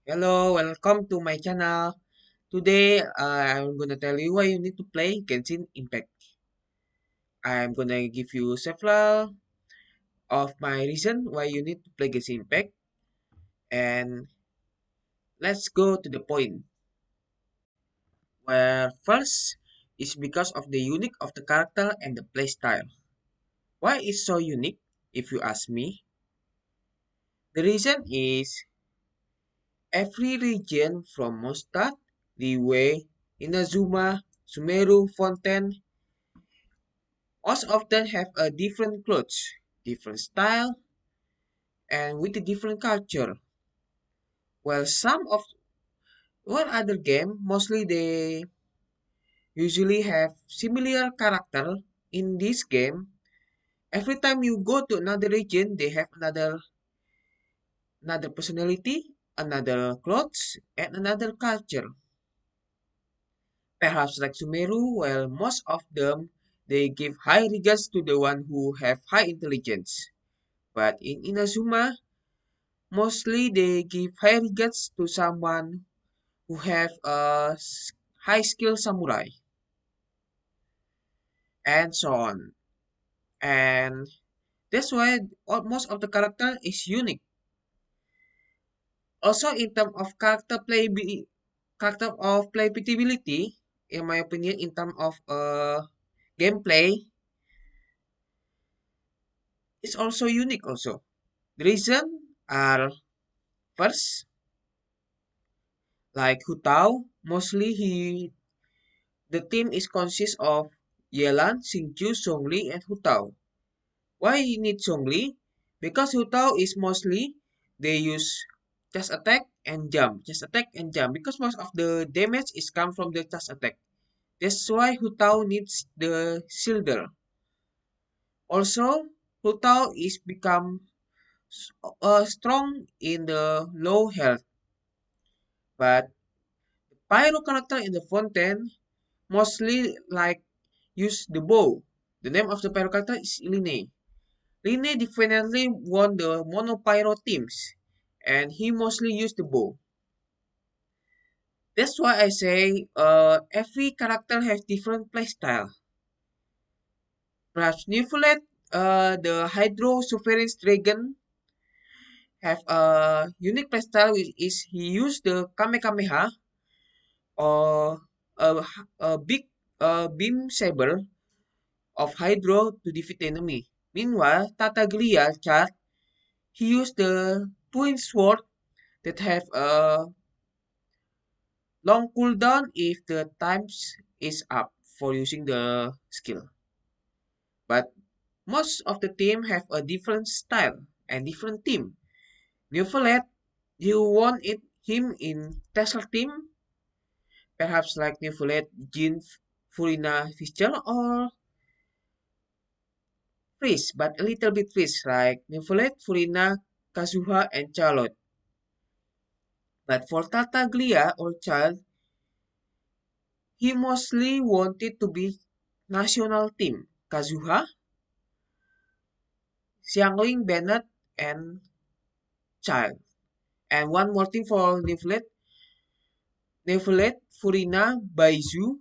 Hello, welcome to my channel. Today, I'm gonna tell you why you need to play Genshin Impact. I'm gonna give you several of my reason why you need to play Genshin Impact, and let's go to the point. Where first is because of the unique of the character and the playstyle. Why is so unique? If you ask me, the reason is every region from Mondstadt, Liyue, Inazuma, Sumeru, Fontaine most often have a different clothes, different style, and with a different culture. While some of one other game, mostly they usually have similar character. In this game, every time you go to another region, they have another personality, another clothes, and another culture. Perhaps like Sumeru, while most of them they give high regards to the one who have high intelligence. But in Inazuma, mostly they give high regards to someone who have a high skill samurai and so on. And that's why most of the character is unique. Also in terms of character of playability, in my opinion, in terms of gameplay, it's also unique also. The reason are first, like Hu Tao, mostly the team is consists of Yelan, Xingqiu, Zhongli, and Hu Tao. Why you need Zhongli? Because Hu Tao is mostly they use just attack and jump, just attack and jump. Because most of the damage is come from the just attack. That's why Hu Tao needs the shielder. Also, Hu Tao is become strong in the low health, but Pyro character in the Fontaine mostly like use the bow. The name of the Pyro character is Iline. Line definitely won the Monopyro teams, and he mostly used the bow. That's why I say every character has different playstyle. Perhaps Neophylet, the Hydro Sovereign Dragon, have a unique playstyle which is he used the Kamehameha or a big beam saber of Hydro to defeat the enemy. Meanwhile, Tataglia Chart, he used the Twin Sword that have a long cooldown if the times is up for using the skill. But most of the team have a different style and different team. Neophylet, you want him in Tesla team, perhaps like Neophylet, Jin, Furina, Fischer, or Freeze, but a little bit Freeze, like Neophylet, Furina, Kazuha, and Charlotte. But for Tartaglia or Child, he mostly wanted to be national team. Kazuha, Xiangling, Bennett, and Child. And one more thing for Nephlet, Furina, Baizu,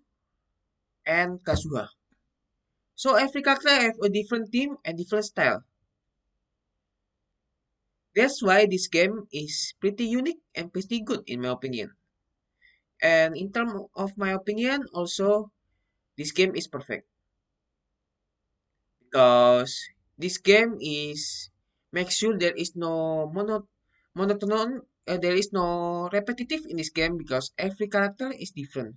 and Kazuha. So every character have a different team and different style. That's why this game is pretty unique and pretty good in my opinion. And in terms of my opinion, also this game is perfect because this game is make sure there is no monotone. There is no repetitive in this game because every character is different.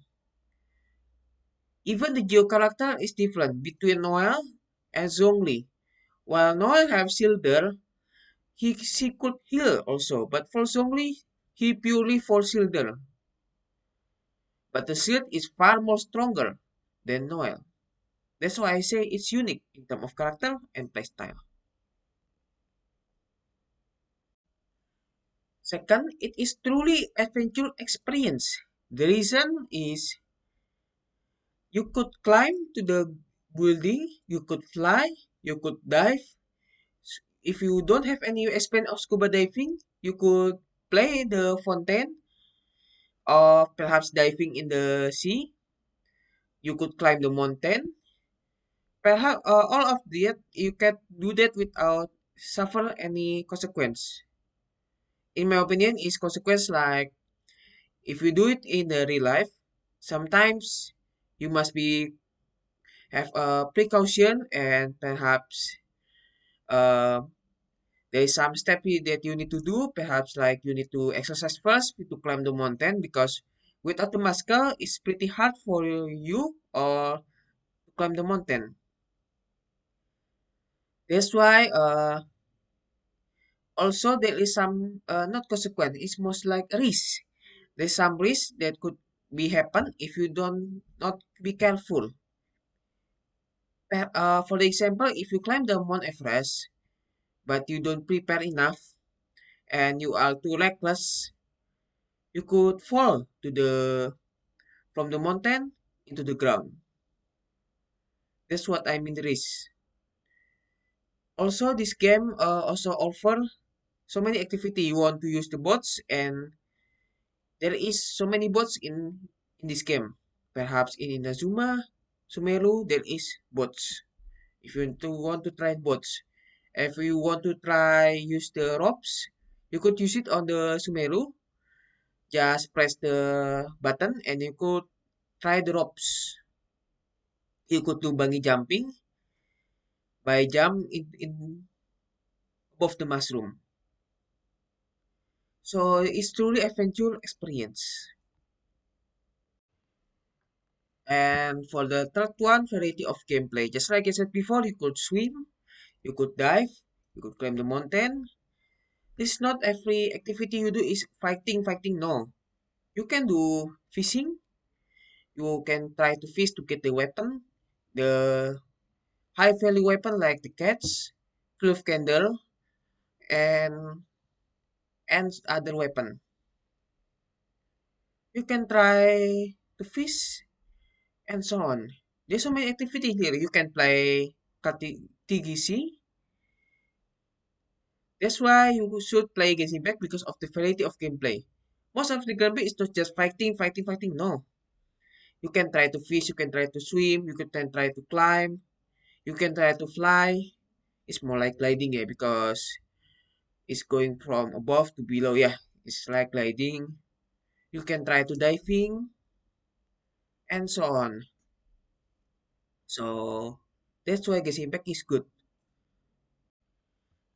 Even the geo character is different between Noel and Zhongli. While Noel have Shielder, she could heal also, but for Zhongli, he purely for Shielder. But the shield is far more stronger than Noel. That's why I say it's unique in terms of character and playstyle. Second, it is truly adventure experience. The reason is you could climb to the building, you could fly, you could dive. If you don't have any experience of scuba diving, you could play the fountain or perhaps diving in the sea. You could climb the mountain. Perhaps all of that you can do that without suffer any consequence. In my opinion, is consequence like if you do it in the real life, sometimes you must be have a precaution and perhaps uh, there is some step that you need to do. Perhaps like you need to exercise first to climb the mountain because without the masker, it's pretty hard for you or to climb the mountain. That's why also there is some not consequence. It's most like a risk. There's some risk that could be happen if you don't not be careful. For the example, if you climb the Mount Everest but you don't prepare enough and you are too reckless, you could fall to the from the mountain into the ground. That's what I mean risk. Also, this game also offer so many activity. You want to use the boats, and there is so many boats in this game. Perhaps in Inazuma, Sumeru, there is boats. If you want to try boats, if you want to try use the ropes, you could use it on the Sumeru. Just press the button and you could try the ropes. You could do bungee jumping by jump in above the mushroom. So it's truly adventure experience. And for the third one, variety of gameplay. Just like I said before, you could swim, you could dive, you could climb the mountain. This not every activity you do is fighting, fighting. No, you can do fishing. You can try to fish to get the weapon, the high value weapon like the catch, clove candle, and other weapon. You can try to fish and so on. There's so many activities here. You can play TGC. That's why you should play Genshin Impact because of the variety of gameplay. Most of the gameplay is not just fighting, fighting, fighting. No. You can try to fish, you can try to swim, you can try to climb, you can try to fly. It's more like gliding, yeah, because it's going from above to below. Yeah, it's like gliding. You can try to diving and so on. So that's why Genshin Impact is good.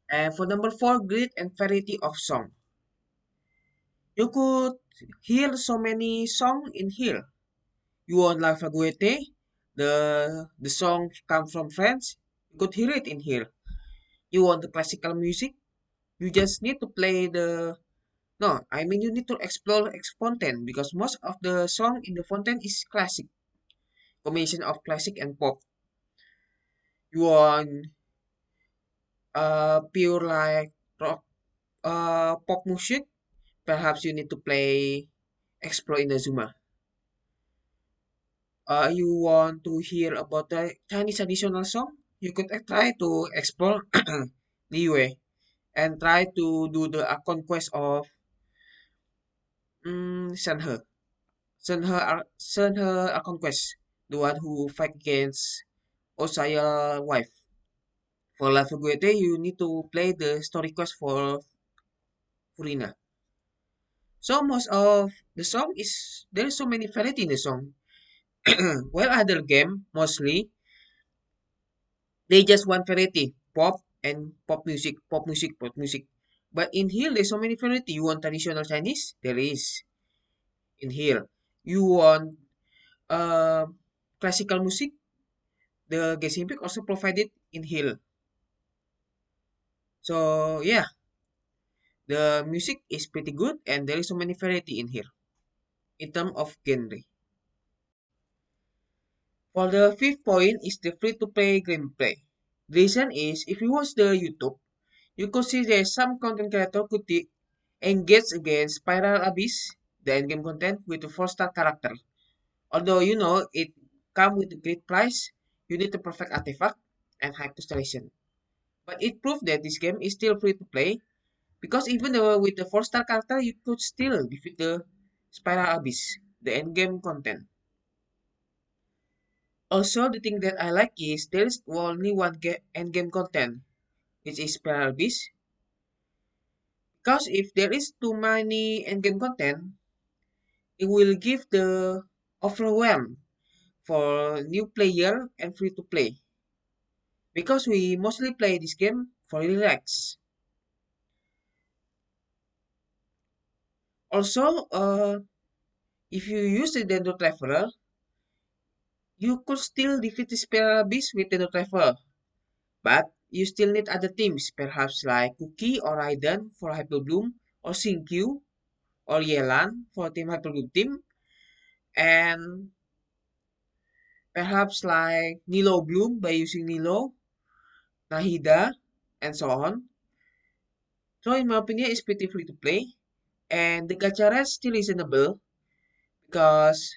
And for number four, grid and variety of song. You could hear so many song in here. You want La Faguete, the song come from France. You could hear it in here. You want the classical music. You just need to play the no. I mean you need to explore Fontaine because most of the song in the Fontaine is classic, combination of classic and pop. You want pure like rock pop music. Perhaps you need to play Explore Inazuma. You want to hear about the Chinese traditional song? You could try to explore Liyue and try to do the conquest of Shenhe. Shenhe conquest, the one who fight against Osaya wife. For La Fuguete, you need to play the story quest for Furina. So most of the song is there is so many variety in the song. While other game mostly they just one variety, pop and pop music, pop music. But in here, there's so many variety. You want traditional Chinese? There is in here. You want uh, classical music? The Gesimpik also provided in here. So yeah, the music is pretty good and there is so many variety in here in terms of genre. For the fifth point is the free-to-play gameplay. The reason is if you watch the YouTube, you could see that some content creator could engage against Spiral Abyss, the endgame content, with a 4-star character. Although you know it come with a great price, you need to perfect artifact and high constellation. But it proved that this game is still free to play Because even though with the 4-star character, you could still defeat the Spiral Abyss, the endgame content. Also, the thing that I like is there is only one endgame content, which is Spiral Abyss. Because if there is too many endgame content, it will give the overwhelm for new player and free to play. Because we mostly play this game for relax. Also, if you use the Dendro Traveler, you could still defeat the Spiral Abyss with Dendro Traveler. But you still need other teams, perhaps like Cookie or Raiden for Hyper Bloom, or Sinkyu or Yelan for Team Hyper Bloom team, and perhaps like Nilo Bloom by using Nilo, Nahida, and so on. So in my opinion, it's pretty free to play, and the gacha rate still reasonable because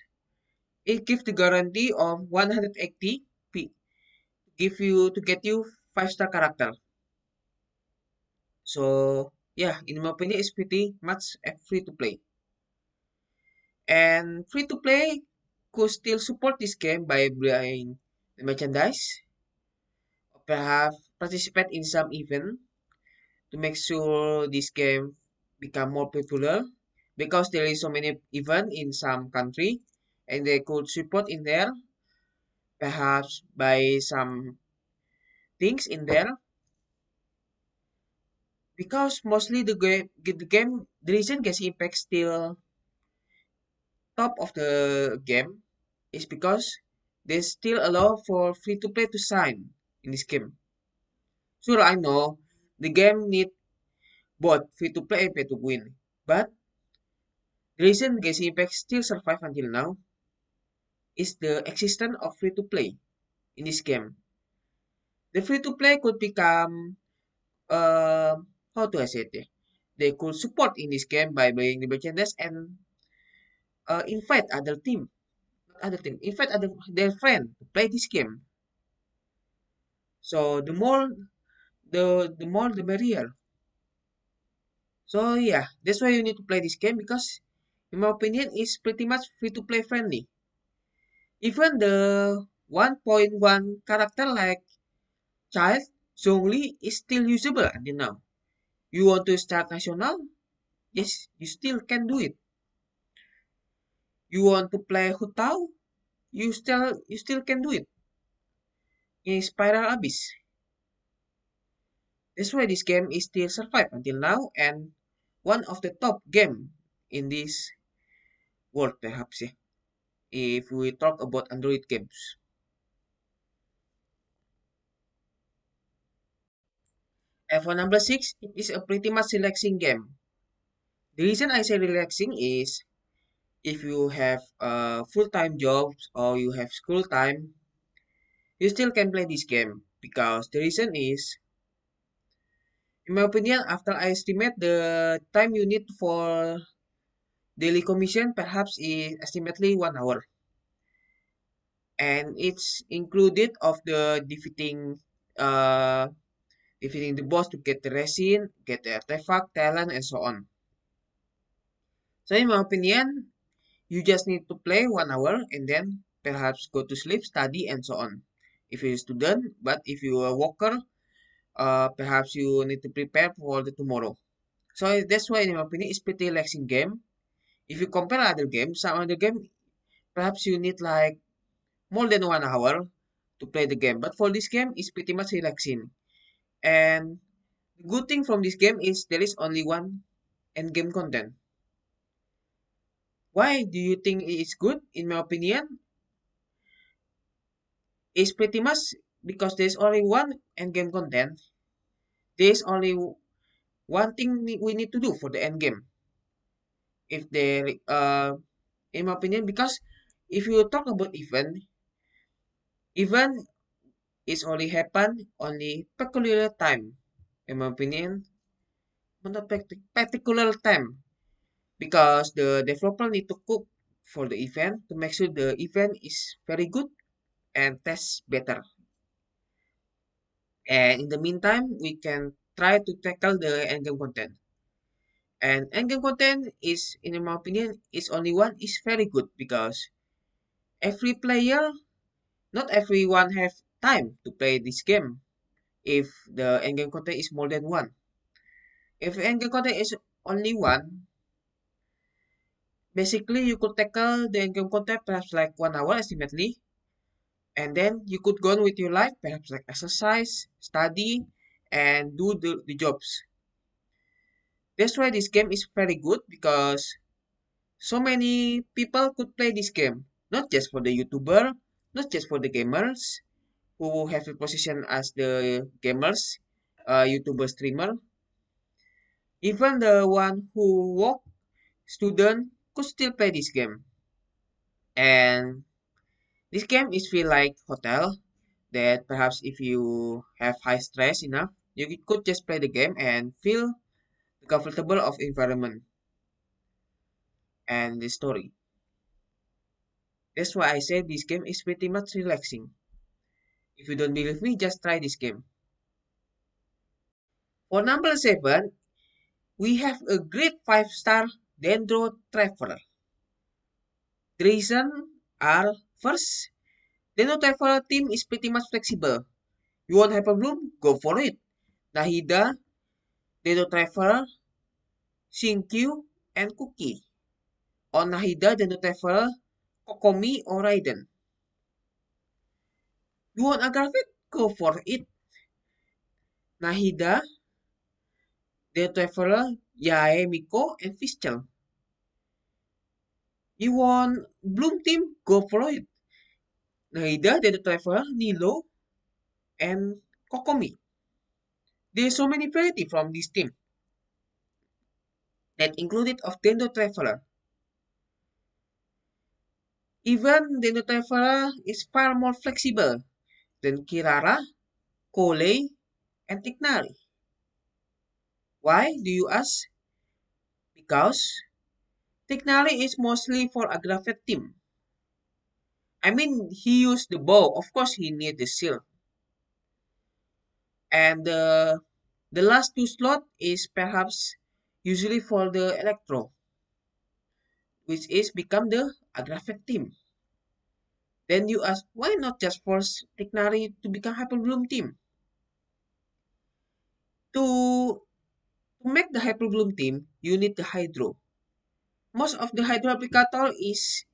it gives the guarantee of 180 P, give you to get you 5-star character. So yeah, in my opinion, it's pretty much free to play. And free to play could still support this game by buying the merchandise, or perhaps participate in some event to make sure this game become more popular because there is so many event in some country and they could support in there, perhaps buy some things in there because mostly the reason Genshin Impact still top of the game is because they still allow for free to play to sign in this game. Sure, I know the game need both free to play and pay to win, but the reason Genshin Impact still survive until now is the existence of free to play in this game. The free to play could become how do I say it? They could support in this game by buying the merchandise and invite invite other their friend to play this game. So the more the merrier. So yeah, that's why you need to play this game because in my opinion it's pretty much free to play friendly. Even the 1.1 character like Child Zhongli is still usable until now. You want to start national? Yes, you still can do it. You want to play Hutao? You still can do it in Spiral Abyss. That's why this game is still survive until now and one of the top game in this world perhaps, yeah, if we talk about Android games. And for number 6, it is a pretty much relaxing game. The reason I say relaxing is if you have a full-time job or you have school time, you still can play this game because the reason is, in my opinion, after I estimate the time you need for daily commission, perhaps is estimately 1 hour, and it's included of the defeating the boss to get the resin, get the artifact, talent, and so on. So in my opinion, you just need to play 1 hour and then perhaps go to sleep, study, and so on. If you're a student, but if you're a worker, perhaps you need to prepare for the tomorrow. So that's why, in my opinion, it's pretty relaxing game. If you compare other games, some other game, perhaps you need like more than 1 hour to play the game. But for this game, it's pretty much relaxing. And the good thing from this game is there is only one end game content. Why do you think it is good? In my opinion, it's pretty much because there's only one end game content. There's only one thing we need to do for the end game. If there, in my opinion, because if you talk about event is only happen only peculiar time. In my opinion, not particular time because the developer need to cook for the event to make sure the event is very good and test better. And in the meantime, we can try to tackle the endgame content. And endgame content is, in my opinion, is only one is very good because every player, not everyone have time to play this game if the endgame content is more than one. If endgame content is only one, basically you could tackle the endgame content perhaps like 1 hour estimately, and then you could go on with your life, perhaps like exercise, study, and do the jobs. That's why this game is very good because so many people could play this game. Not just for the YouTuber, not just for the gamers who have a position as the gamers, YouTuber streamer. Even the one who work student could still play this game. And this game is feel like hotel that perhaps if you have high stress enough, you could just play the game and feel comfortable of environment and the story. That's why I say this game is pretty much relaxing. If you don't believe me, just try this game. For number 7, we have a great 5-star Dendro Traveler. The reason are first, Dendro Traveler team is pretty much flexible. You want Hyperbloom? Go for it. Nahida, Dendro Traveler, Shinkyu, and Cookie. On Nahida, Dendro Traveler, Kokomi, or Raiden. You want Aggravate? Go for it. Nahida, Dendro Traveler, Yae, Miko, and Fischl. You want Bloom team? Go for it. Nahida, Dendro Traveler, Nilo, and Kokomi. There's so many variety from this team that included of Dendo Traveler. Even Dendo Traveler is far more flexible than Kirara, Kole, and Tignari. Why, do you ask? Because Tignari is mostly for Agrafet team. I mean, he used the bow. Of course, he need the shield. And the last two slot is perhaps usually for the Electro, which is become the Agrafet team. Then you ask, why not just force Tignari to become Hyper Bloom team? To, to make the Hyper Bloom team, you need the Hydro. Most of the Hydro applicator is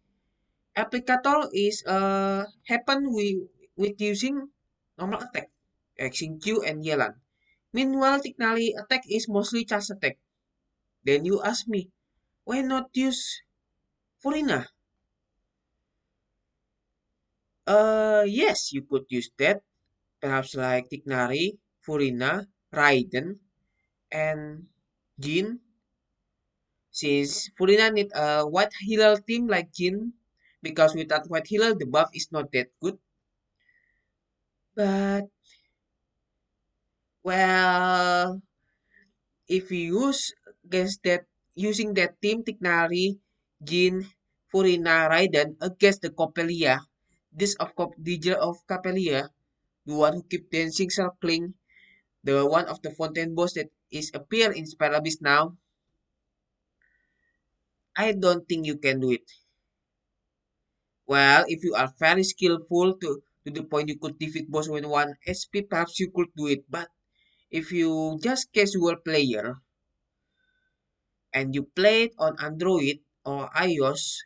happen with using normal attack, like Q and Yelan. Meanwhile, Tignari attack is mostly charge attack. Then you ask me, why not use Furina? Yes, you could use that. Perhaps like Tignari, Furina, Raiden, and Jin, since Furina need a white healer team like Jin, because without white healer the buff is not that good. But well, if you use against that using that team Tignari, Jin, Furina, Raiden against the Coppelia, Digger of Coppelia, the one who keep dancing circling, the one of the Fontaine boss that is appear in Spiral Beast now, I don't think you can do it. Well, if you are very skillful to the point you could defeat boss with 1 SP, perhaps you could do it. But if you just casual player and you play it on Android or iOS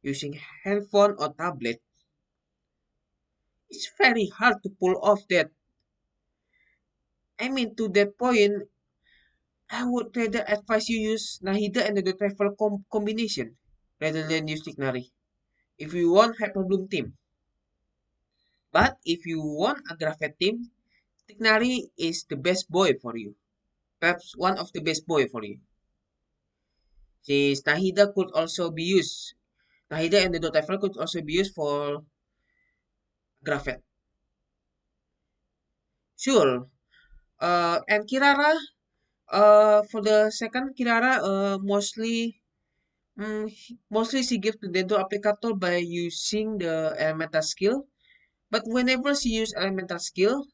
using handphone or tablet, it's very hard to pull off that. I mean, to that point, I would rather advise you use Nahida and the Travel combination rather than use Tignari if you want Hyper Bloom team. But if you want a Graphet team, Tignari is the best boy for you. Perhaps one of the best boy for you. Since Nahida could also be used. Nahida and the Dotafel could also be used for Graphet. Sure. And Kirara, for the second Kirara, mostly she gives the Dendo Applicator by using the elemental skill. But whenever she use elemental skill,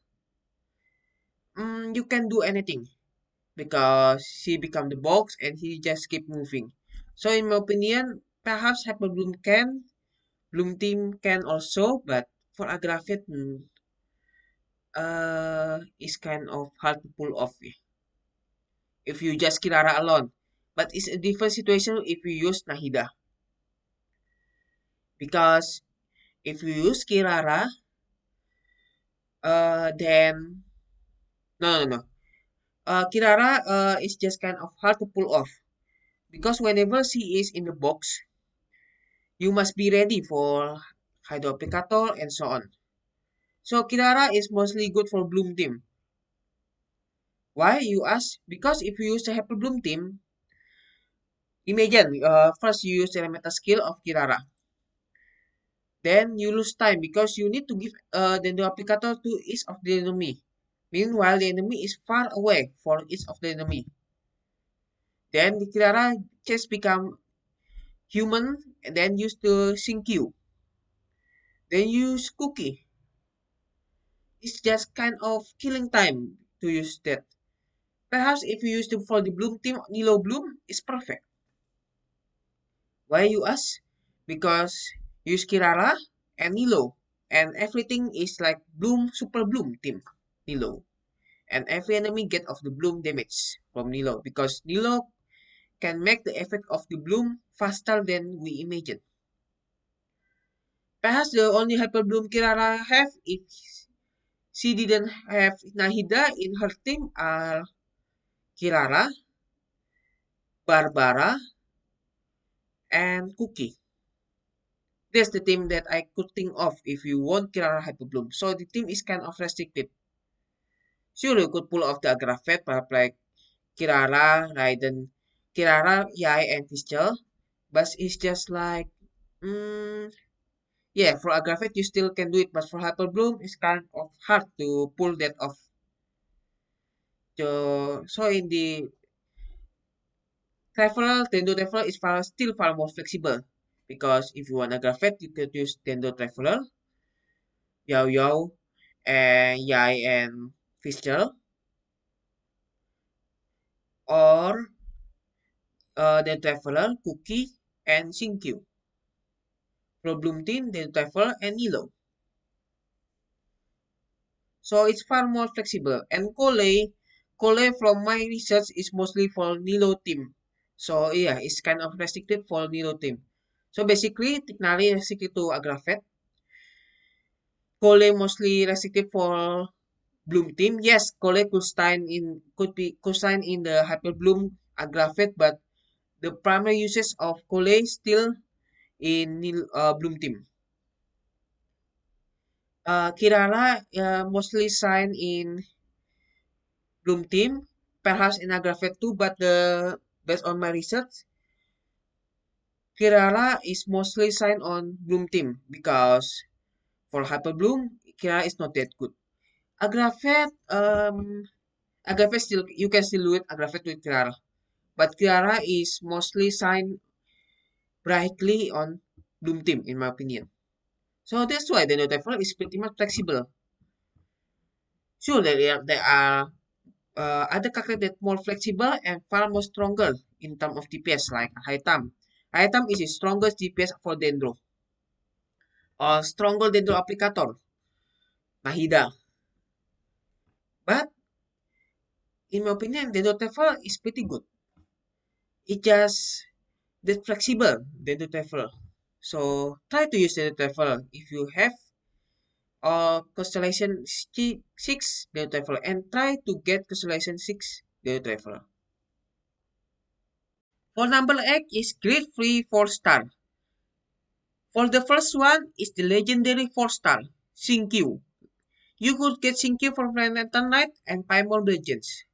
you can do anything. because he become the box and he just keep moving. So in my opinion, perhaps Hyper Bloom team can also, but for Agrafit, is kind of hard to pull off if you just Kirara alone. But it's a different situation if you use Nahida, because if you use Kirara, then no. Kirara is just kind of hard to pull off because whenever she is in the box, you must be ready for Hydro Applicator and so on. So Kirara is mostly good for Bloom team. Why you ask? Because if you use the Hyper Bloom team, imagine first you use the elemental skill of Kirara. Then you lose time because you need to give the applicator to each of the enemy. Meanwhile, the enemy is far away for each of the enemy. Then the Kirara just become human and then use the Shinkyu. Then use Cookie. It's just kind of killing time to use that. Perhaps if you use them for the Bloom team, Nilo Bloom is perfect. Why you ask? Because use Kirara and Nilo. And everything is like Bloom, Super Bloom team. Nilo. And every enemy get of the bloom damage from Nilo because Nilo can make the effect of the bloom faster than we imagine. Perhaps the only hyper bloom Kirara have if she didn't have Nahida in her team are Kirara, Barbara, and Cookie. That's the team that I could think of if you want Kirara hyper bloom. So the team is kind of restricted. Sure, you could pull off the Agrafet, perhaps like Kirara, Raiden, Kirara, Yai, and Fischl. But it's just like, yeah, for Agrafet you still can do it, but for Hyper Bloom it's kind of hard to pull that off. So in the Traveler, Tendo Traveler is still far more flexible. Because if you want Agrafet, you could use Tendo Traveler, Yao Yao, and Yai and Fischl, or the Traveler, Cookie, and Shinkyu. For Bloom Team, the Traveler, and Nilo. So it's far more flexible. And Cole from my research is mostly for Nilo team. So yeah, it's kind of restricted for Nilo team. So basically, Tignari restricted to Agrafet. Cole mostly restricted for Bloom team. Yes, Cole could sign in the Hyper Bloom Agrafet, but the primary uses of Cole still in Bloom team. Kirara mostly sign in Bloom team, perhaps in Agrafet too, but based on my research, Kirara is mostly signed on Bloom team because for Hyper Bloom, Kirara is not that good. Agrafet, Agrafet still you can still do it Agrafet with Kirara, but Kirara is mostly signed brightly on Bloom team in my opinion. So that's why the Notifier is pretty much flexible. Sure, there are other characters that more flexible and far more stronger in terms of DPS like Haitam. Haitam is the strongest DPS for Dendro. Or stronger Dendro Applicator, Nahida. But in my opinion, Dendro Traveler is pretty good. It just that flexible Dendro Traveler. So try to use Dendro Traveler if you have Constellation 6 Dendro Traveler and try to get Constellation 6 Dendro Traveler. For number 8 is Grade Free 4 star. For the first one is the legendary 4 star, Shinkyu. You could get Shinkyu for Planetal Knight and Paimon Legends.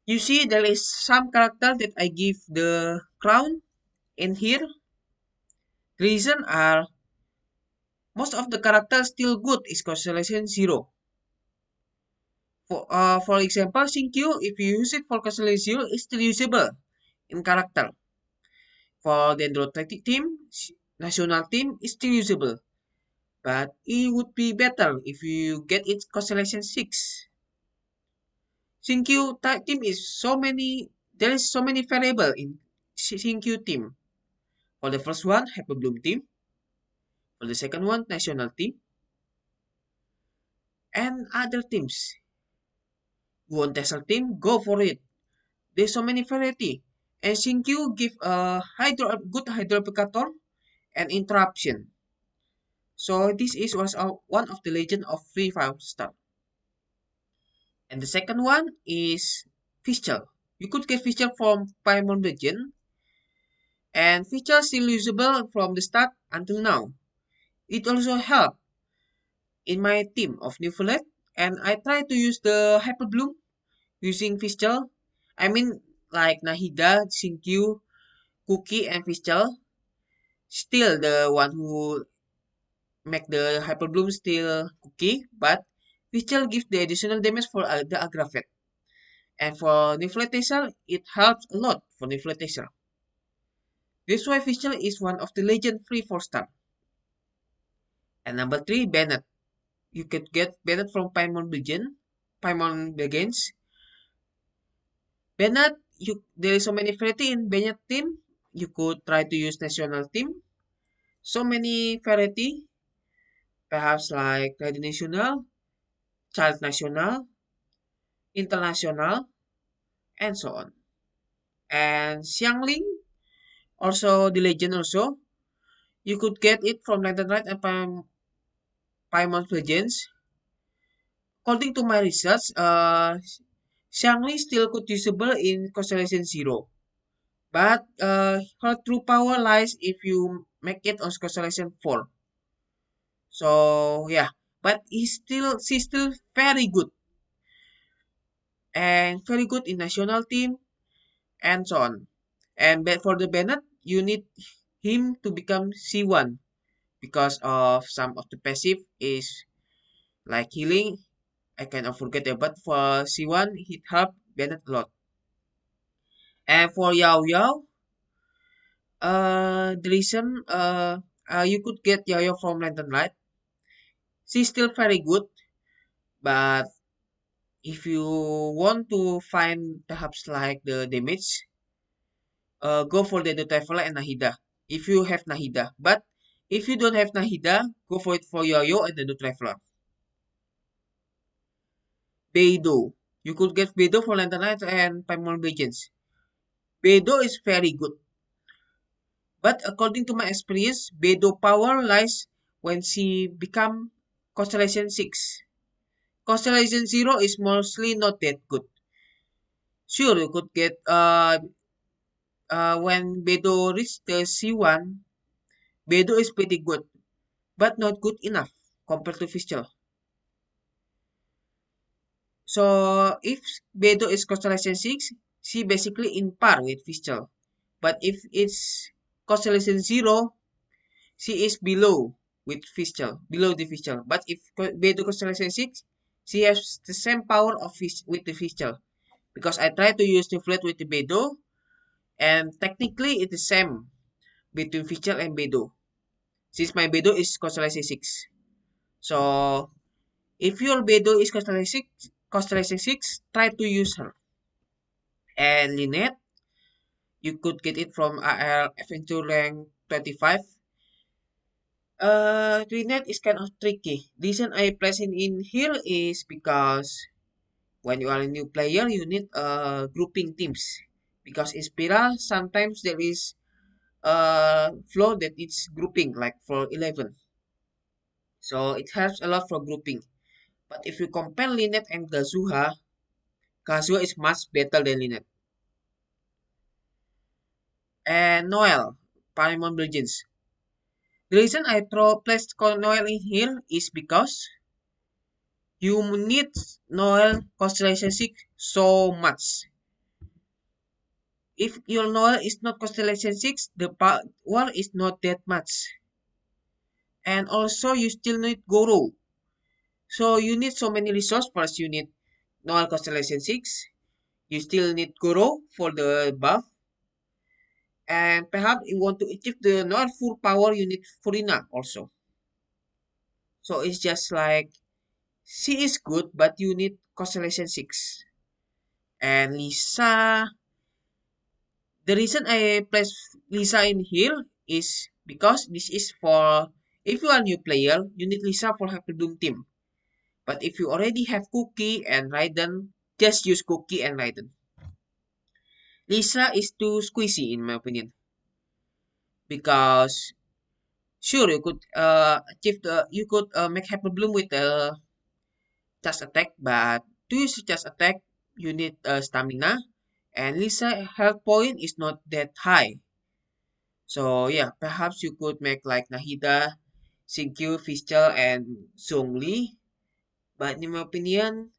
You see there is some character that I give the crown in here. Reason are most of the characters still good is Constellation 0. For example, Shinkyu, if you use it for Constellation 0, it's still usable in character. For the Dendrotic team, national team, it's still usable. But it would be better if you get it Constellation 6. Team is so many. There is so many variable in Shinkyu team. For the first one, Hyper Bloom team. For the second one, national team, and other teams. You want Tesla team? Go for it. There's so many variety. And Shinkyu give a good hydroplicator and interruption. So this is was one of the legend of Free Fire Star. And the second one is Fischl. You could get Fischl from Paimon Legend, and Fischl still usable from the start until now. It also helped in my team of Newfoundland, and I try to use the Hyper Bloom using Fischl. I mean, like Nahida, Shinkyu, Cookie, and Fischl. Still the one who make the Hyper Bloom still Cookie, but Fischl gives the additional damage for the Aggravate. And for Niflhetesel, it helps a lot for Niflhetesel. This why Fischl is one of the legend free 4-star. And number 3, Bennett. You could get Bennett from Paimon Begins. Bennett, there is so many variety in Bennett team. You could try to use national team. So many variety, perhaps like Radio National, Child National, International, and so on. And Xiangling, also the legend also. You could get it from Lantern Light and Paimon Legends. According to my research, Xiangli still could usable in Constellation Zero. But her true power lies if you make it on Constellation 4. So yeah, but she's still very good and very good in national team and so on. And for the Bennett, you need him to become C1 because of some of the passive is like healing. I cannot forget it, but for C1, it helped Bennett a lot. And for Yao Yao, the reason you could get Yao Yao from Lantern Light. She's still very good, but if you want to find perhaps like the damage, go for the Traveler and Nahida. If you have Nahida, but if you don't have Nahida, go for it for Yao Yao and the Traveler. Beidou. You could get Beidou for Lantern Light and Paimon Legends. Beidou is very good. But according to my experience, Beidou power lies when she become Constellation 6. Constellation 0 is mostly not that good. Sure, you could get when Beidou reach the C1, Beidou is pretty good, but not good enough compared to Fischl. So if Beidou is Constellation 6, she basically in par with Fischl. But if it's Constellation 0, she is below with Fischl, below the Fischl. But if Beidou Constellation 6, she has the same power of with the Fischl. Because I try to use the flat with the Beidou, and technically it is same between Fischl and Beidou. Since my Beidou is Constellation 6. So if your Beidou is Constellation 6, try to use her. And Lynette, you could get it from AR Adventure Rank 25. Lynette is kind of tricky. The reason I place it in here is because when you are a new player, you need grouping teams. Because in Spiral, sometimes there is a flow that it's grouping, like for 11. So it helps a lot for grouping. But if you compare Lynette and Kazuha is much better than Lynette. And Noel, Paimon Legends. The reason I placed Noel in here is because you need Noel Constellation 6 so much. If your Noel is not Constellation 6, the power is not that much. And also you still need Goro. So you need so many resources. First you need Noel Constellation 6. You still need Goro for the buff. And perhaps you want to achieve the Noel full power, you need Furina also. So it's just like she is good, but you need Constellation 6. And Lisa, the reason I place Lisa in here is because this is for if you are a new player, you need Lisa for Hyper Bloom team. But if you already have Cookie and Raiden, just use Cookie and Raiden. Lisa is too squeezy in my opinion because sure you could achieve the you could make Hyper Bloom with a charge attack, but to use charge attack you need stamina, and Lisa health point is not that high. So yeah, perhaps you could make like Nahida, Sinkyu, Fischl, and Zhongli. But in my opinion,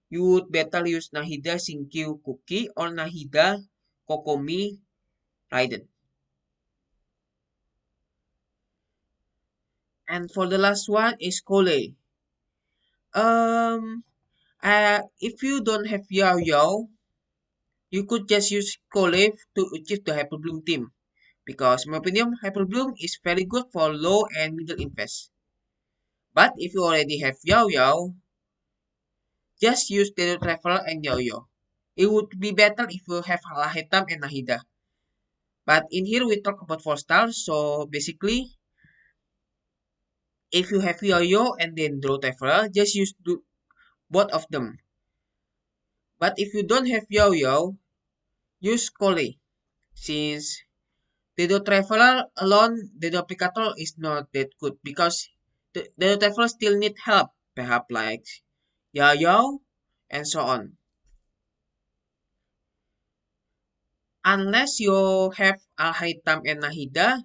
you would better use Nahida, Sinkyu, Cookie, or Nahida, Kokomi, Raiden. And for the last one is Kole. Um, if you don't have Yao Yao, you could just use Kole to achieve the Hyper Bloom team. Because in my opinion, Hyper Bloom is very good for low and middle invest. But if you already have Yao Yao, just use Dino Traveler and Yo-Yo. It would be better if you have Alahetam and Nahida. But in here we talk about 4 stars, so basically if you have Yo-Yo and then Dino Traveler, just use both of them. But if you don't have Yo-Yo, use Kole. Since Dino Traveler alone, Dino Applicator is not that good because the Dino Traveler still need help, perhaps like Yo-Yo and so on. Unless you have Alhaitam and Nahida,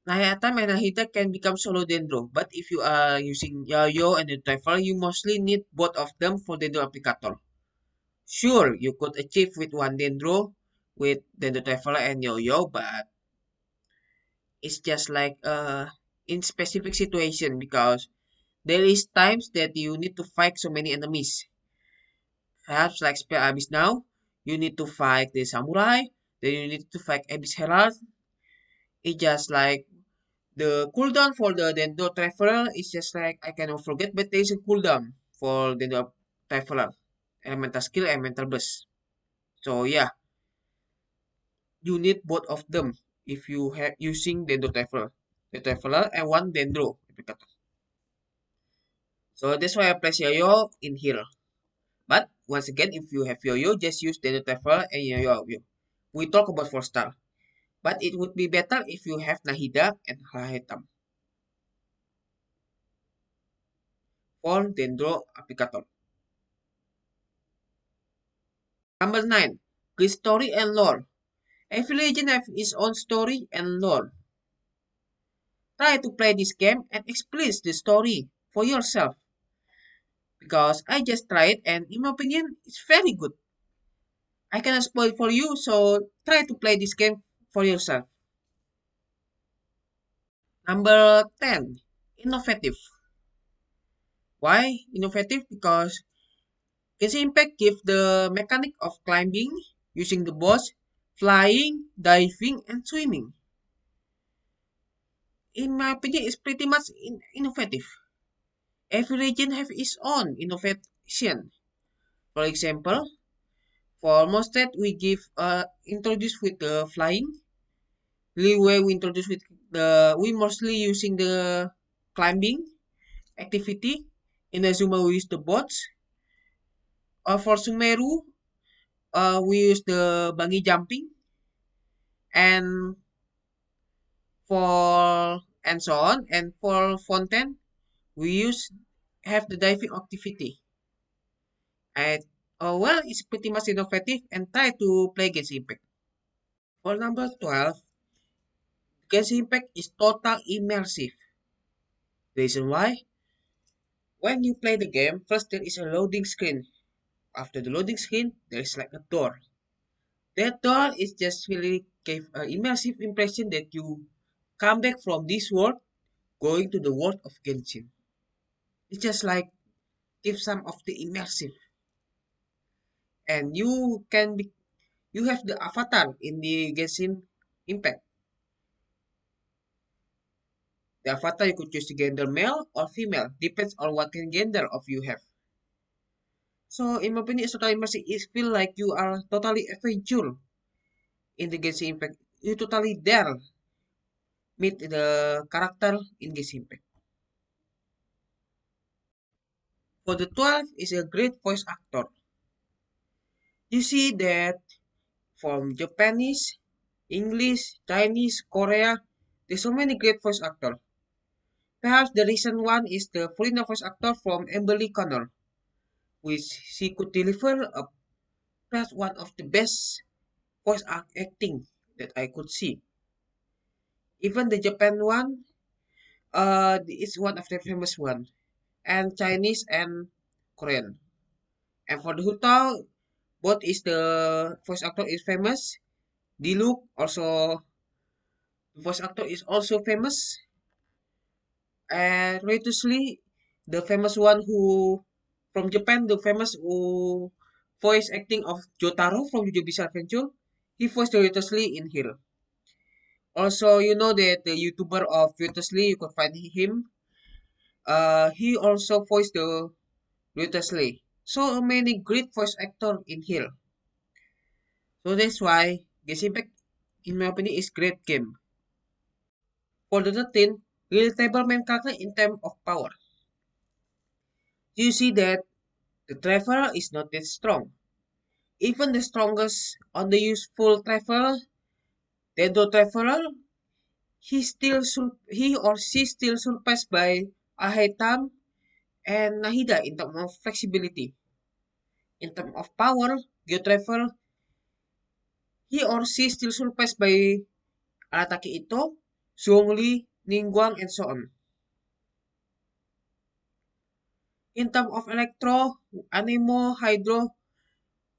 Nahayata and Nahida can become solo Dendro, but if you are using Yayo and the Traveler, you mostly need both of them for Dendro Applicator. Sure, you could achieve with one Dendro, with Dendro Traveler and Yo-Yo, but it's just like in specific situation because there is times that you need to fight so many enemies. Perhaps like Spare Abyss now, you need to fight the Samurai, then you need to fight Abyss Herald. It's just like the cooldown for the Dendo Traveler is just like I cannot forget, but there is a cooldown for Dendo Traveler, elemental skill and mental burst. So yeah, you need both of them if you have using Dendo Traveler, the Traveler and one Dendro. So that's why I place Yo-Yo in here. But once again, if you have Yo-Yo, just use Dendo Traveler and Yo-Yo. We talk about 4 star, but it would be better if you have Nahida and Hahetam for Dendro Applicator. Number 9. Good story and lore. Every legend has its own story and lore. Try to play this game and explain the story for yourself. Because I just tried and in my opinion, it's very good. I cannot spoil for you, so try to play this game for yourself. Number 10. Innovative. Why innovative? Because Genshin Impact gives the mechanic of climbing, using the boss, flying, diving, and swimming. In my opinion, it's pretty much innovative. Every region have its own innovation. For example, for Mosted we give introduce with the flying. Leeway we introduce with the we mostly using the climbing activity. In Azuma we use the bots. For Sumeru we use the bungee jumping, and and so on. And for Fontaine we use have the diving activity. And well, it's pretty much innovative and try to play Genshin Impact. For number 12, Genshin Impact is total immersive. Reason why? When you play the game, first there is a loading screen. After the loading screen, there is like a door. That door is just really give an immersive impression that you come back from this world going to the world of Genshin. It's just like give some of the immersive. And you have the avatar in the Genshin Impact. The avatar you could choose the gender male or female, depends on what kind of gender of you have. So in my opinion, it's totally immersive. It feel like you are totally adventure in the Genshin Impact. You totally there meet the character in Genshin Impact. For the 12 is a great voice actor. You see that from Japanese, English, Chinese, Korea, there's so many great voice actors. Perhaps the recent one is the foreigner voice actor from Emily Connor, which she could deliver a perhaps one of the best acting that I could see. Even the Japan one, is one of the famous one, and Chinese and Korean. And for the Hutao, both is the voice actor is famous. Diluc also voice actor is also famous. And Lee, the famous one who from Japan, the famous who voice acting of Jotaro from JoJo Bizarre Adventure, he voiced Lee in here. Also, you know that the YouTuber of Lee, you can find him. He also voiced the Lee. So many great voice actor in here. So that's why Genshin Impact, in my opinion, is great game. For the 13, relatable main character in terms of power. You see that the Traveler is not that strong. Even the strongest on the useful Traveler, the Traveler, he or she still surpassed by Ahetam and Nahida in terms of flexibility. In terms of power, Geotravel, he or she still surpassed by Arataki Ito, Zhongli, Ningguang, and so on. In terms of Electro, Anemo, Hydro,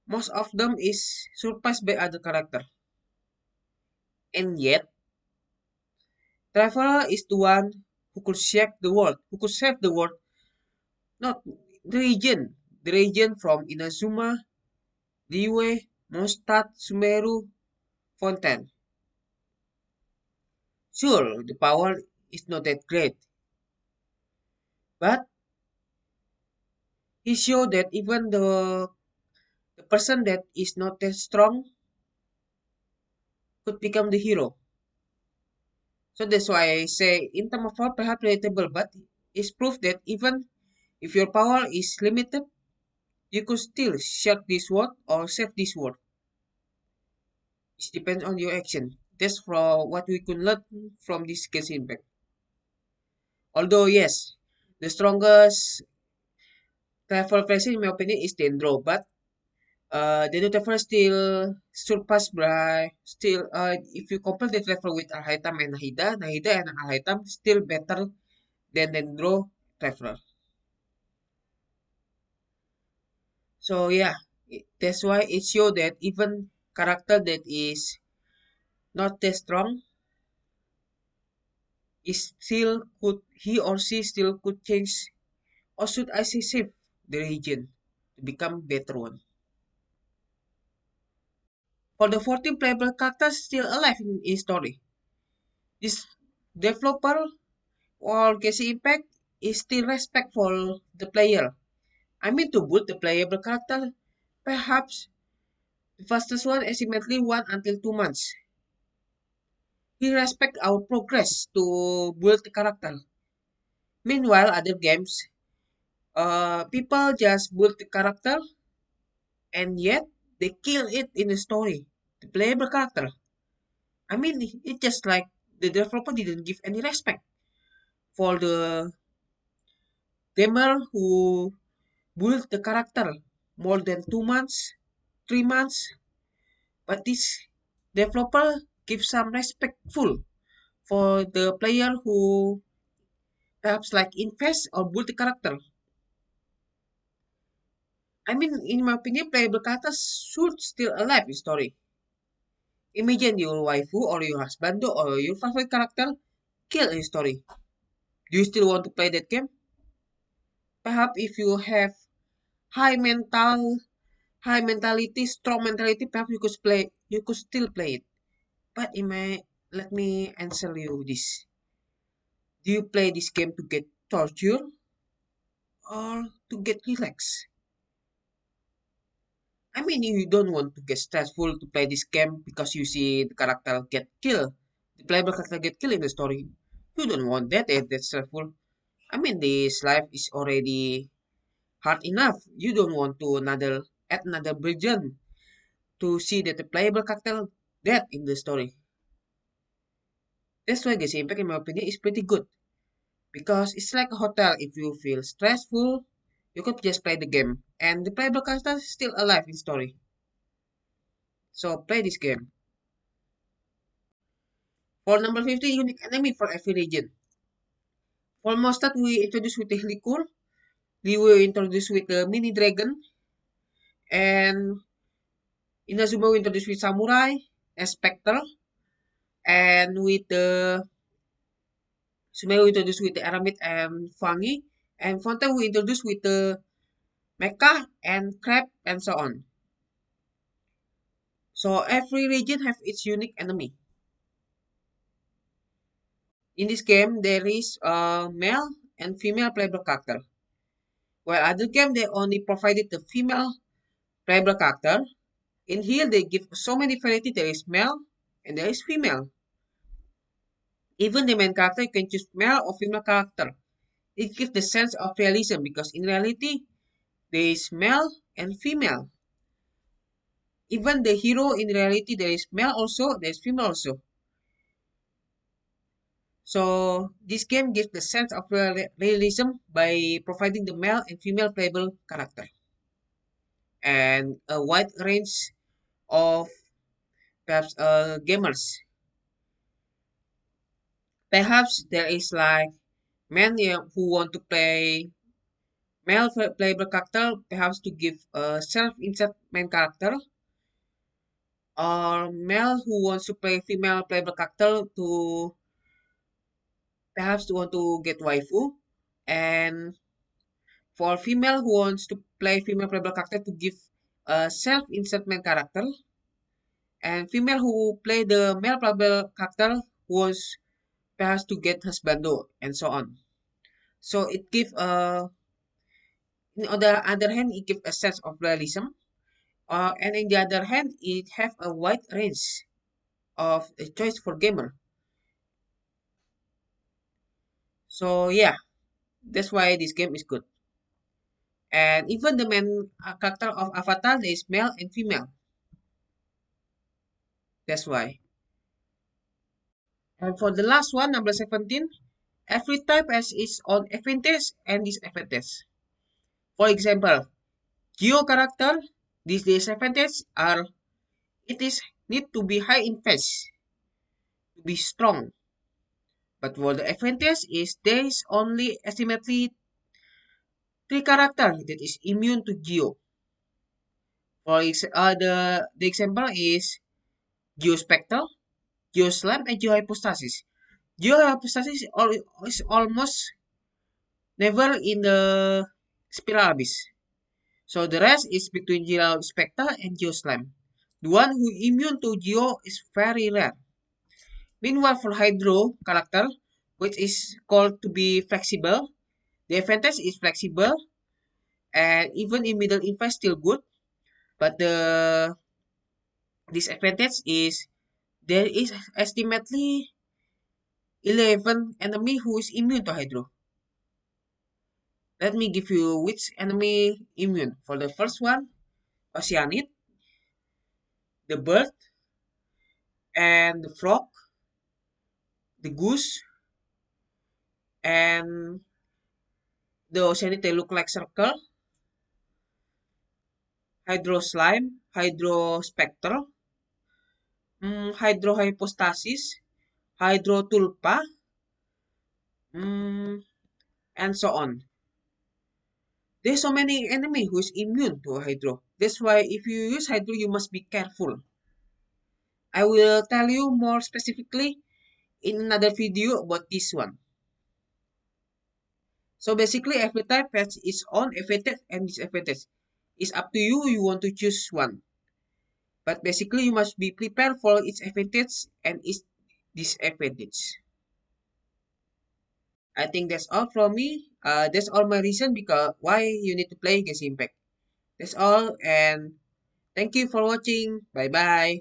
most of them is surpassed by other character. And yet, Traveler is the one who could save the world, not the region from Inazuma, Liyue, Mondstadt, Sumeru, Fontaine. Sure, the power is not that great, but he showed that even the person that is not that strong could become the hero. So that's why I say in terms of power perhaps relatable, but it's proof that even if your power is limited, you could still shut this world or save this world. It depends on your action. That's from what we could learn from this case impact. Although yes, the strongest travel person in my opinion is Dendro, but the Nutafar still surpassed by if you compare the travel with Alhaitam and Nahida and Alhaitam still better than Dendro Traveler. So yeah, that's why it shows that even character that is not that strong is still could he or she still could change, or should I say save the region to become better one. For the 14 playable characters still alive in story, this developer or Genshin Impact is still respectful the player. I mean to build the playable character, perhaps the fastest one estimately 1 until 2 months. We respect our progress to build the character. Meanwhile, other games, people just build the character and yet they kill it in the story. The playable character. I mean, it's just like the developer didn't give any respect for the gamer who built the character more than 2 months, 3 months. But this developer gives some respectful for the player who perhaps like invest or build the character. I mean, in my opinion, playable characters should still alive in story. Imagine your waifu or your husband or your favorite character kill in story. Do you still want to play that game? Perhaps if you have high mental, high mentality, strong mentality, perhaps you could still play it. But let me answer you this. Do you play this game to get tortured or to get relaxed? I mean, you don't want to get stressful to play this game because you see the character get killed. The playable character get killed in the story. You don't want that. That's stressful. I mean, this life is already hard enough. You don't want to add another burden to see that the playable character dead in the story. That's why Genshin Impact, in my opinion, is pretty good because it's like a hotel. If you feel stressful, you could just play the game, and the playable character is still alive in story. So play this game. For number 50, unique enemy for every region. For Mondstadt, we introduced with the Helikur. We were introduced with the Mini Dragon. And Inazuma we introduced with Samurai and Spectre. And with the Sumeru we introduced with the Aramid and Fangi. And Fontaine we introduced with the Mecha and Crab and so on. So every region have its unique enemy. In this game, there is a male and female playable character. While other game, they only provided the female playable character. In here, they give so many variety. There is male and there is female. Even the main character, you can choose male or female character. It gives the sense of realism because in reality, there is male and female. Even the hero in reality, there is male also, there is female also. So this game gives the sense of realism by providing the male and female playable character and a wide range of perhaps gamers. Perhaps there is like men who want to play male playable character, perhaps to give a self-insert main character, or male who wants to play female playable character to perhaps to want to get waifu, and for female who wants to play female playable character to give a self-insert main character, and female who play the male playable character who wants perhaps to get husbando, and so on. So it gives on the other hand, it gives a sense of realism. And in the other hand, it have a wide range of choice for gamer. So yeah, that's why this game is good. And even the main character of Avatar is male and female. That's why. And for the last one, number 17, every type has its own advantage and disadvantage. For example, Geo character, these disadvantages are it is need to be high in face, to be strong. But for the advantage is there is only estimately three characters that is immune to Geo. The example is Geospectre, Geoslam, and Geohypostasis. Geohypostasis is almost never in the Spiral Abyss. So the rest is between Geospectre and Geoslam. The one who immune to Geo is very rare. Meanwhile, for Hydro character, which is called to be flexible, the advantage is flexible and even in middle invest still good. But the disadvantage is there is estimately 11 enemy who is immune to Hydro. Let me give you which enemy immune. For the first one, Oceanid, the bird, and the frog, the goose, and the Oceanid they look like circle, Hydro slime, Hydro spectre, Hydro hypostasis, Hydro tulpa, and so on. There's so many enemy who is immune to Hydro. That's why if you use Hydro, you must be careful. I will tell you more specifically in another video about this one. So basically, every type has its own advantage and disadvantage. It's up to you, you want to choose one. But basically, you must be prepared for its advantage and its disadvantage. I think that's all from me. That's all my reason because why you need to play Genshin Impact. That's all, and Thank you for watching. Bye bye.